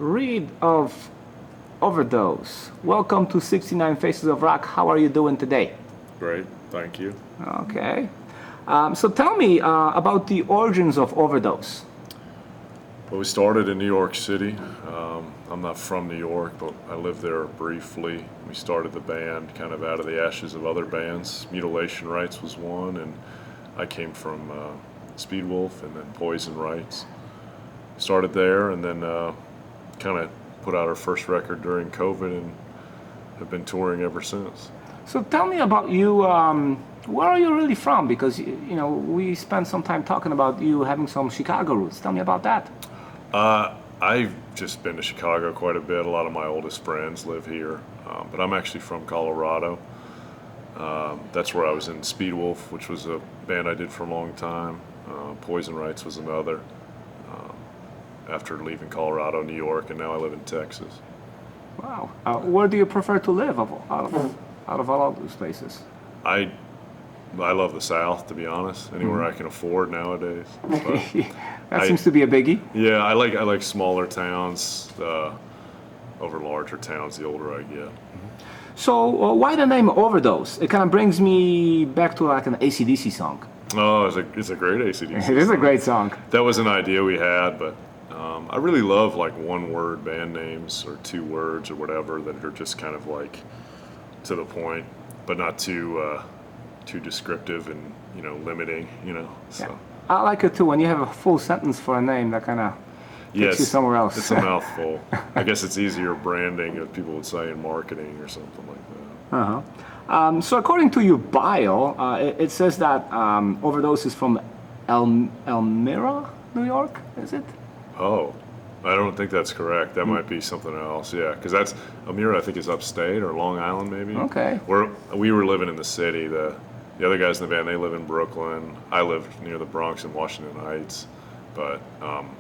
Reed of Overdose. Welcome to 69 Faces of Rock. How are you doing today? Great, thank you. Okay. So tell me about the origins of Overdose. Well, we started in New York City. I'm not from New York, but I lived there briefly. We started the band kind of out of the ashes of other bands. Mutilation Rights was one, and I came from Speedwolf and then Poison Rights. Started there, and then kind of put out our first record during COVID, and have been touring ever since. So tell me about you. Where are you really from? Because you know we spent some time talking about you having some Chicago roots. Tell me about that. I've just been to Chicago quite a bit. A lot of my oldest friends live here, but I'm actually from Colorado. That's where I was in Speedwolf, which was a band I did for a long time. Poison Rights was another. After leaving Colorado, New York, and now I live in Texas. Wow. Where do you prefer to live out of all of those places? I love the South, to be honest. Anywhere I can afford nowadays. But That seems to be a biggie. Yeah, I like smaller towns over larger towns. The older I get. So why the name Overdose? It kind of brings me back to like an AC/DC song. Oh, it's a great AC/DC. It is a great song. That was an idea we had, but I really love like one-word band names or two words or whatever that are just kind of like to the point, but not too descriptive and limiting. So. Yeah. I like it too when you have a full sentence for a name that kind of takes you somewhere else. It's a mouthful. I guess it's easier branding, as people would say in marketing or something like that. So according to your bio, it says that Overdose is from Elmira, New York. Is it? Oh, I don't think that's correct. That might be something else. Yeah, because that's Elmira. I think is upstate or Long Island, maybe. Okay. We were living in the city. The other guys in the band, they live in Brooklyn. I lived near the Bronx in Washington Heights. But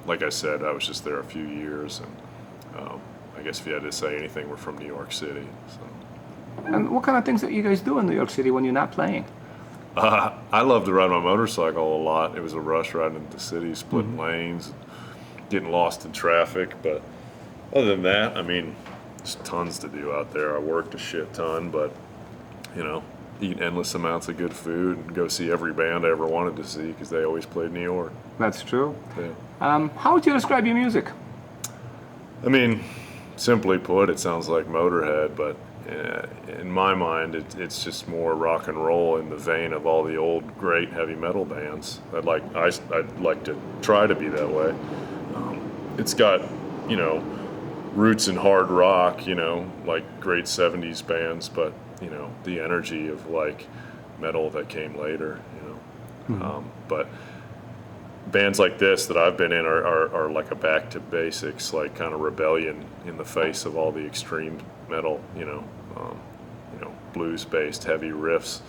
like I said, I was just there a few years, and I guess if you had to say anything, we're from New York City. So. And what kind of things that you guys do in New York City when you're not playing? I love to ride my motorcycle a lot. It was a rush riding into the city, splitting lanes, getting lost in traffic. But other than that, I mean, there's tons to do out there. I worked a shit ton, but eat endless amounts of good food and go see every band I ever wanted to see because they always played New York. That's true. Yeah. How would you describe your music? I mean, simply put, it sounds like Motorhead, but in my mind, it's just more rock and roll in the vein of all the old great heavy metal bands. I'd like to try to be that way. It's got, roots in hard rock, like great 70s bands, but the energy of like metal that came later, but bands like this that I've been in are like a back to basics, like kind of rebellion in the face of all the extreme metal, blues based heavy riffs,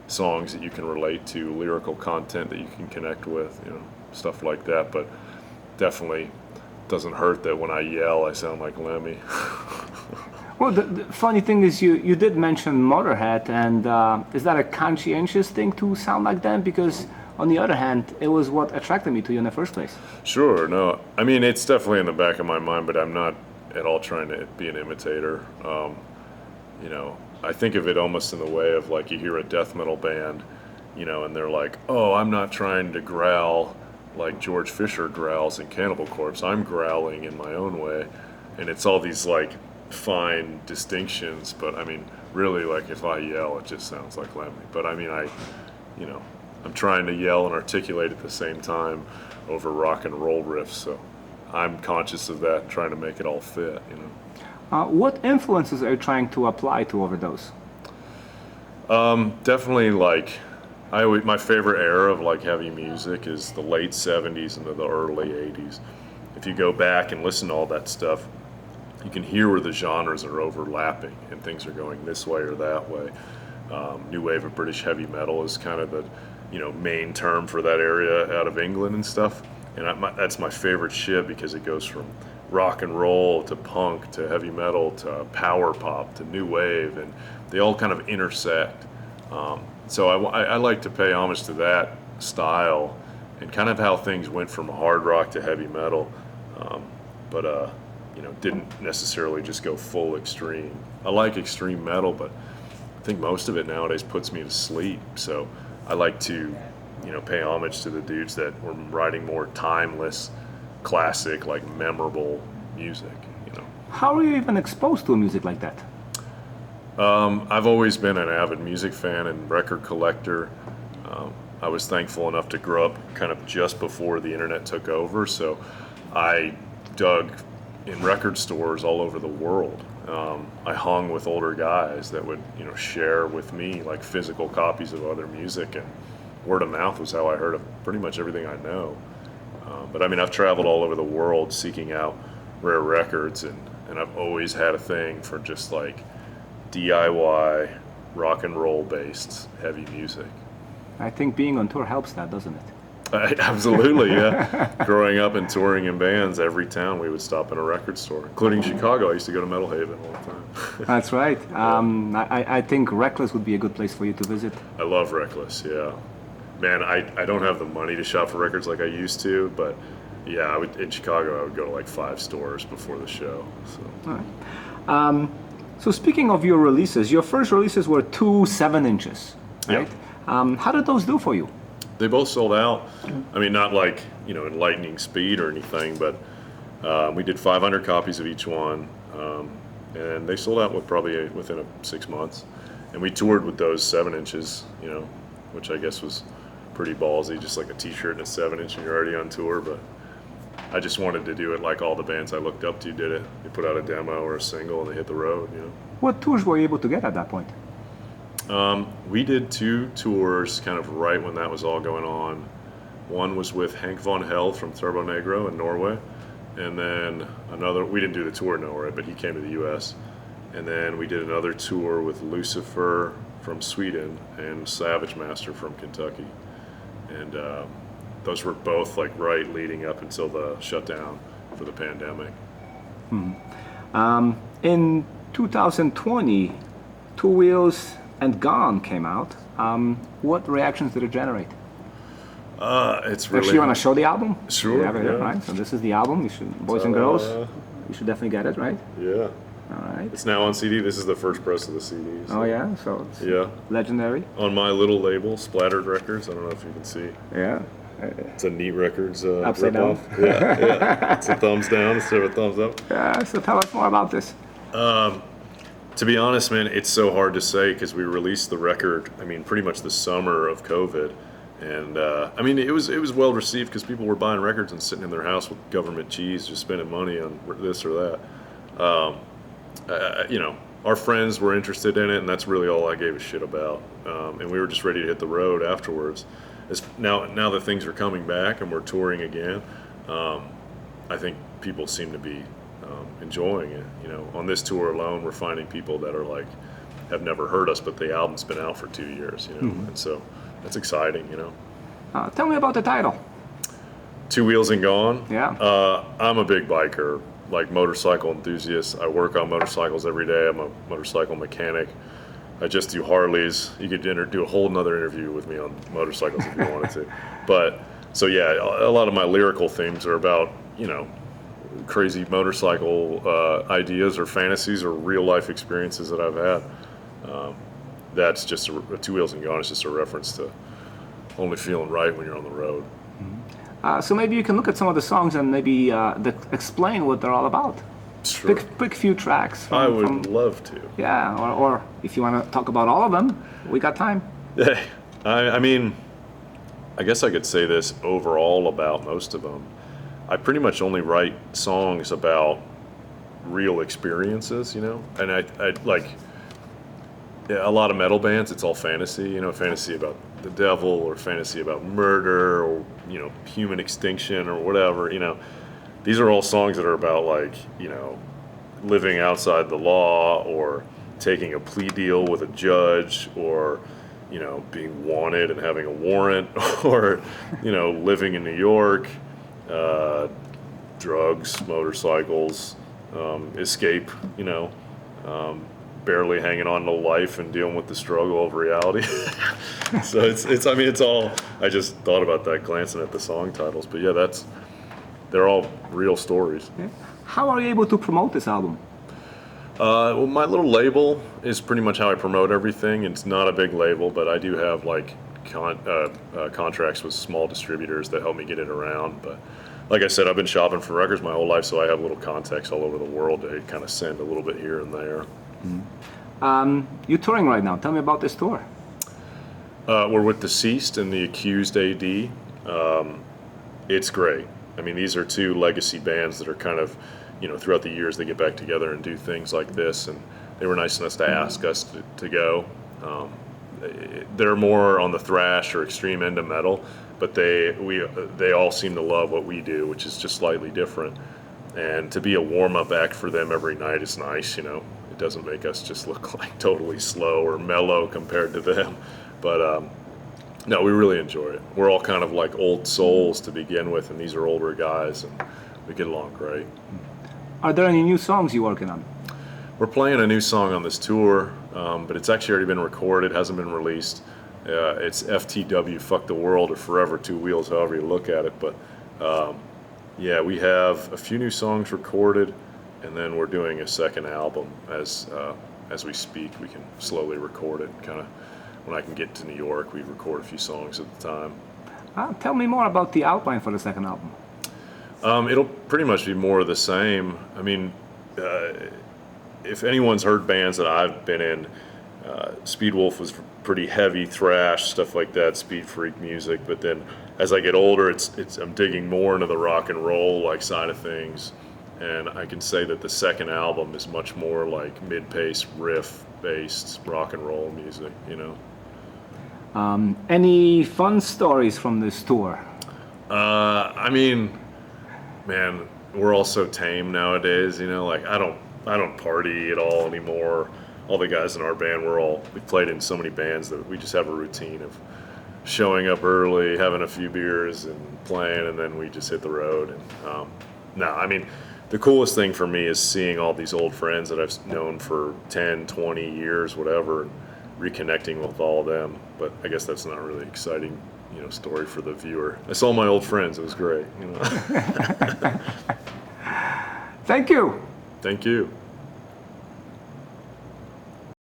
songs that you can relate to, lyrical content that you can connect with, stuff like that. But definitely doesn't hurt that when I yell I sound like Lemmy. Well, the funny thing is you did mention Motorhead, and is that a conscientious thing to sound like them? Because on the other hand, it was what attracted me to you in the first place. Sure, no. I mean, it's definitely in the back of my mind, but I'm not at all trying to be an imitator. I think of it almost in the way of like you hear a death metal band, and they're like, oh, I'm not trying to growl like George Fisher growls in Cannibal Corpse. I'm growling in my own way. And it's all these like fine distinctions, but I mean, really, like if I yell, it just sounds like Lemmy. But I mean, I'm trying to yell and articulate at the same time over rock and roll riffs, so I'm conscious of that and trying to make it all fit. What influences are you trying to apply to Overdose? Definitely like my favorite era of like heavy music is the late 70s into the early 80s. If you go back and listen to all that stuff, you can hear where the genres are overlapping and things are going this way or that way. New wave of British heavy metal is kind of the main term for that area out of England and stuff. And that's my favorite shit because it goes from rock and roll to punk to heavy metal to power pop to new wave, and they all kind of intersect. So I like to pay homage to that style and kind of how things went from hard rock to heavy metal. But didn't necessarily just go full extreme. I like extreme metal, but I think most of it nowadays puts me to sleep. So I like to, pay homage to the dudes that were writing more timeless, classic, like memorable music. How are you even exposed to a music like that? I've always been an avid music fan and record collector. I was thankful enough to grow up kind of just before the internet took over, so I dug in record stores all over the world. I hung with older guys that would, share with me like physical copies of other music, and word of mouth was how I heard of pretty much everything I know. But I mean, I've traveled all over the world seeking out rare records, and I've always had a thing for just like DIY, rock and roll based heavy music. I think being on tour helps that, doesn't it? Absolutely, yeah. Growing up and touring in bands, every town we would stop in a record store, including Chicago. I used to go to Metal Haven all the time. That's right. I think Reckless would be a good place for you to visit. I love Reckless, yeah. Man, I don't have the money to shop for records like I used to, but yeah, in Chicago I would go to like 5 stores before the show. So. All right. So speaking of your releases, your first releases were 2 7-inches, right? Yep. How did those do for you? They both sold out. I mean, not like, in lightning speed or anything, but we did 500 copies of each one, and they sold out probably within 6 months. And we toured with those 7-inches, which I guess was pretty ballsy, just like a t-shirt and a 7-inch and you're already on tour, but I just wanted to do it like all the bands I looked up to did it. They put out a demo or a single and they hit the road, What tours were you able to get at that point? We did 2 tours kind of right when that was all going on. One was with Hank Von Hell from Turbo Negro in Norway, and then another, we didn't do the tour in Norway, but he came to the US. And then we did another tour with Lucifer from Sweden and Savage Master from Kentucky. And those were both like right leading up until the shutdown for the pandemic. In 2020, Two Wheels and Gone came out. What reactions did it generate? It's really. Actually, you want to show the album? Sure. You have it here, Yeah. right? So this is the album. You should, boys and girls, you should definitely get it, right? Yeah. All right. It's now on CD. This is the first press of the CD. So. Oh yeah, so it's Yeah. legendary. On my little label, Splattered Records. I don't know if you can see. Yeah. It's a Neat Records Upside ripoff. Yeah. It's a thumbs down instead of a thumbs up. Yeah. So tell us more about this. To be honest, man, it's so hard to say because we released the record, I mean, pretty much the summer of COVID. And, I mean, it was well received because people were buying records and sitting in their house with government cheese, just spending money on this or that. Our friends were interested in it, and that's really all I gave a shit about. And we were just ready to hit the road afterwards. Now that things are coming back and we're touring again, I think people seem to be enjoying it. On this tour alone, we're finding people that are like have never heard us, but the album's been out for 2 years. And so that's exciting. Tell me about the title. Two Wheels and Gone. Yeah. I'm a big biker, like motorcycle enthusiast. I work on motorcycles every day. I'm a motorcycle mechanic. I just do Harleys. You could do a whole nother interview with me on motorcycles if you wanted to. But so yeah, a lot of my lyrical themes are about crazy motorcycle ideas or fantasies or real life experiences that I've had. That's just Two Wheels and Gone is just a reference to only feeling right when you're on the road. So maybe you can look at some of the songs and maybe explain what they're all about. Sure. Pick few tracks. I would love to. Yeah, or if you want to talk about all of them, we got time. Yeah, I mean, I guess I could say this overall about most of them. I pretty much only write songs about real experiences, and I like a lot of metal bands. It's all fantasy, fantasy about the devil or fantasy about murder or human extinction or whatever. These are all songs that are about like living outside the law or taking a plea deal with a judge or being wanted and having a warrant or living in New York. Drugs, motorcycles, escape, barely hanging on to life and dealing with the struggle of reality. So it's all, I just thought about that glancing at the song titles, but yeah, that's they're all real stories. Yeah. How are you able to promote this album? Well, my little label is pretty much how I promote everything. It's not a big label, but I do have like contracts with small distributors that help me get it around. But like I said, I've been shopping for records my whole life, so I have little contacts all over the world to kind of send a little bit here and there. You're touring right now. Tell me about this tour. We're with Deceased and the Accused AD. It's great. I mean, these are two legacy bands that are kind of, throughout the years they get back together and do things like this, and they were nice enough to ask us to go. They're more on the thrash or extreme end of metal, but they all seem to love what we do, which is just slightly different. And to be a warm-up act for them every night is nice, It doesn't make us just look like totally slow or mellow compared to them. But no, we really enjoy it. We're all kind of like old souls to begin with, and these are older guys, and we get along great. Are there any new songs you're working on? We're playing a new song on this tour, but it's actually already been recorded, hasn't been released. It's FTW, Fuck the World, or Forever Two Wheels, however you look at it. But yeah, we have a few new songs recorded, and then we're doing a second album as we speak. We can slowly record it, kind of. When I can get to New York, we record a few songs at the time. Tell me more about the outline for the second album. It'll pretty much be more of the same. I mean, if anyone's heard bands that I've been in, Speedwolf was pretty heavy thrash, stuff like that, Speed Freak music. But then as I get older, I'm digging more into the rock and roll like side of things. And I can say that the second album is much more like mid-pace, riff-based rock and roll music, Any fun stories from this tour? I mean, man, we're all so tame nowadays, like I don't party at all anymore. All the guys in our band, we've played in so many bands that we just have a routine of showing up early, having a few beers and playing, and then we just hit the road. And no, I mean, the coolest thing for me is seeing all these old friends that I've known for 10, 20 years, whatever, and reconnecting with all of them. But I guess that's not really exciting, story for the viewer. I saw my old friends. It was great. Thank you. Thank you.